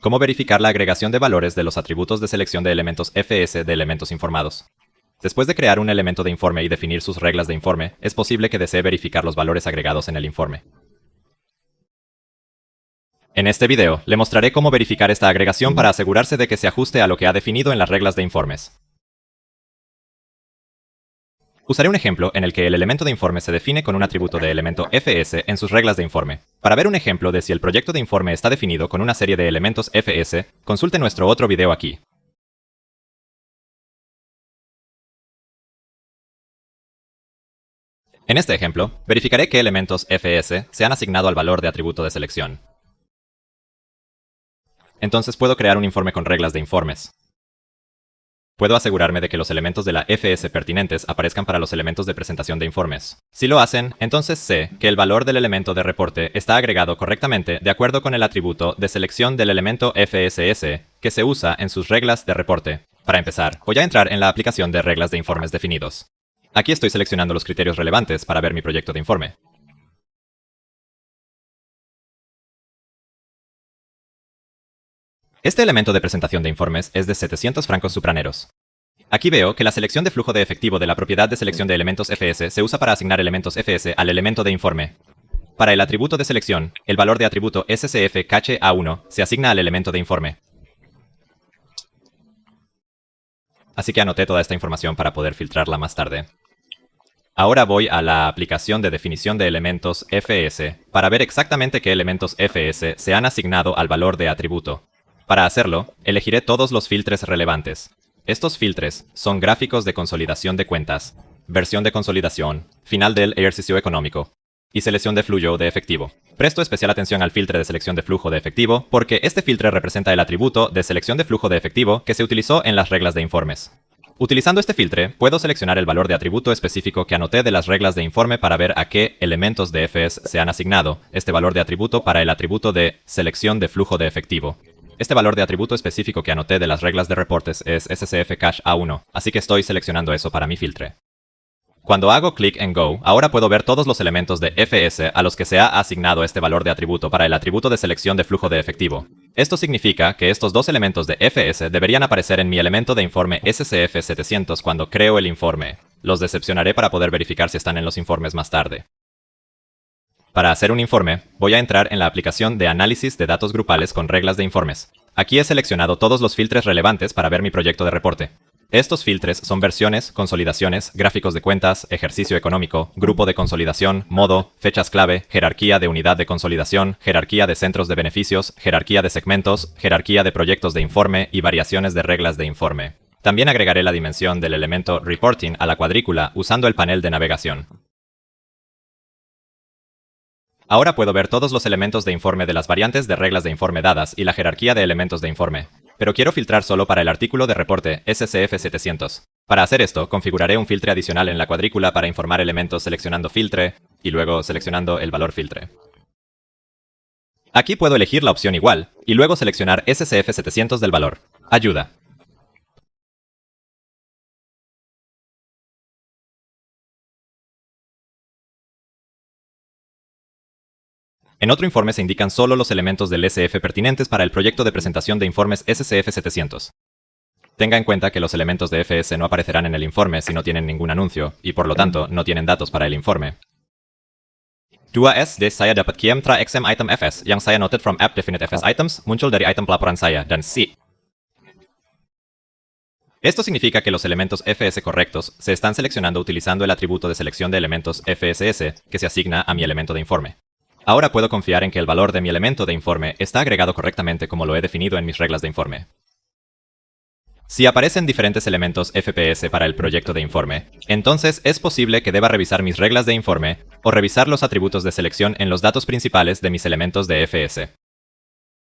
¿Cómo verificar la agregación de valores de los atributos de selección de elementos FS de elementos informados? Después de crear un elemento de informe y definir sus reglas de informe, es posible que desee verificar los valores agregados en el informe. En este video, le mostraré cómo verificar esta agregación para asegurarse de que se ajuste a lo que ha definido en las reglas de informes. Usaré un ejemplo en el que el elemento de informe se define con un atributo de elemento FS en sus reglas de informe. Para ver un ejemplo de si el proyecto de informe está definido con una serie de elementos FS, consulte nuestro otro video aquí. En este ejemplo, verificaré qué elementos FS se han asignado al valor de atributo de selección. Entonces puedo crear un informe con reglas de informes. Puedo asegurarme de que los elementos de la FS pertinentes aparezcan para los elementos de presentación de informes. Si lo hacen, entonces sé que el valor del elemento de reporte está agregado correctamente de acuerdo con el atributo de selección del elemento FSS que se usa en sus reglas de reporte. Para empezar, voy a entrar en la aplicación de reglas de informes definidos. Aquí estoy seleccionando los criterios relevantes para ver mi proyecto de informe. Este elemento de presentación de informes es de 700 francos supraneros. Aquí veo que la selección de flujo de efectivo de la propiedad de selección de elementos FS se usa para asignar elementos FS al elemento de informe. Para el atributo de selección, el valor de atributo SCF cache A1 se asigna al elemento de informe. Así que anoté toda esta información para poder filtrarla más tarde. Ahora voy a la aplicación de definición de elementos FS para ver exactamente qué elementos FS se han asignado al valor de atributo. Para hacerlo, elegiré todos los filtres relevantes. Estos filtres son gráficos de consolidación de cuentas, versión de consolidación, final del ejercicio económico y selección de flujo de efectivo. Presto especial atención al filtre de selección de flujo de efectivo porque este filtre representa el atributo de selección de flujo de efectivo que se utilizó en las reglas de informes. Utilizando este filtre, puedo seleccionar el valor de atributo específico que anoté de las reglas de informe para ver a qué elementos de FS se han asignado este valor de atributo para el atributo de selección de flujo de efectivo. Este valor de atributo específico que anoté de las reglas de reportes es SCF cache A1, así que estoy seleccionando eso para mi filtre. Cuando hago clic en Go, ahora puedo ver todos los elementos de FS a los que se ha asignado este valor de atributo para el atributo de selección de flujo de efectivo. Esto significa que estos dos elementos de FS deberían aparecer en mi elemento de informe SCF 700 cuando creo el informe. Los decepcionaré para poder verificar si están en los informes más tarde. Para hacer un informe, voy a entrar en la aplicación de análisis de datos grupales con reglas de informes. Aquí he seleccionado todos los filtres relevantes para ver mi proyecto de reporte. Estos filtres son versiones, consolidaciones, gráficos de cuentas, ejercicio económico, grupo de consolidación, modo, fechas clave, jerarquía de unidad de consolidación, jerarquía de centros de beneficios, jerarquía de segmentos, jerarquía de proyectos de informe y variaciones de reglas de informe. También agregaré la dimensión del elemento Reporting a la cuadrícula usando el panel de navegación. Ahora puedo ver todos los elementos de informe de las variantes de reglas de informe dadas y la jerarquía de elementos de informe. Pero quiero filtrar solo para el artículo de reporte SCF 700. Para hacer esto, configuraré un filtre adicional en la cuadrícula para informar elementos seleccionando filtre y luego seleccionando el valor filtre. Aquí puedo elegir la opción igual y luego seleccionar SCF 700 del valor. Ayuda. En otro informe se indican solo los elementos del SF pertinentes para el proyecto de presentación de informes SCF 700. Tenga en cuenta que los elementos de FS no aparecerán en el informe si no tienen ningún anuncio, y por lo tanto, no tienen datos para el informe. 2S des saya dapat kiam tra XM item FS yang saya noted from app definite FS items muncul dari item pelaporan saya dan si. Esto significa que los elementos FS correctos se están seleccionando utilizando el atributo de selección de elementos FSS que se asigna a mi elemento de informe. Ahora puedo confiar en que el valor de mi elemento de informe está agregado correctamente como lo he definido en mis reglas de informe. Si aparecen diferentes elementos FPS para el proyecto de informe, entonces es posible que deba revisar mis reglas de informe o revisar los atributos de selección en los datos principales de mis elementos de FS.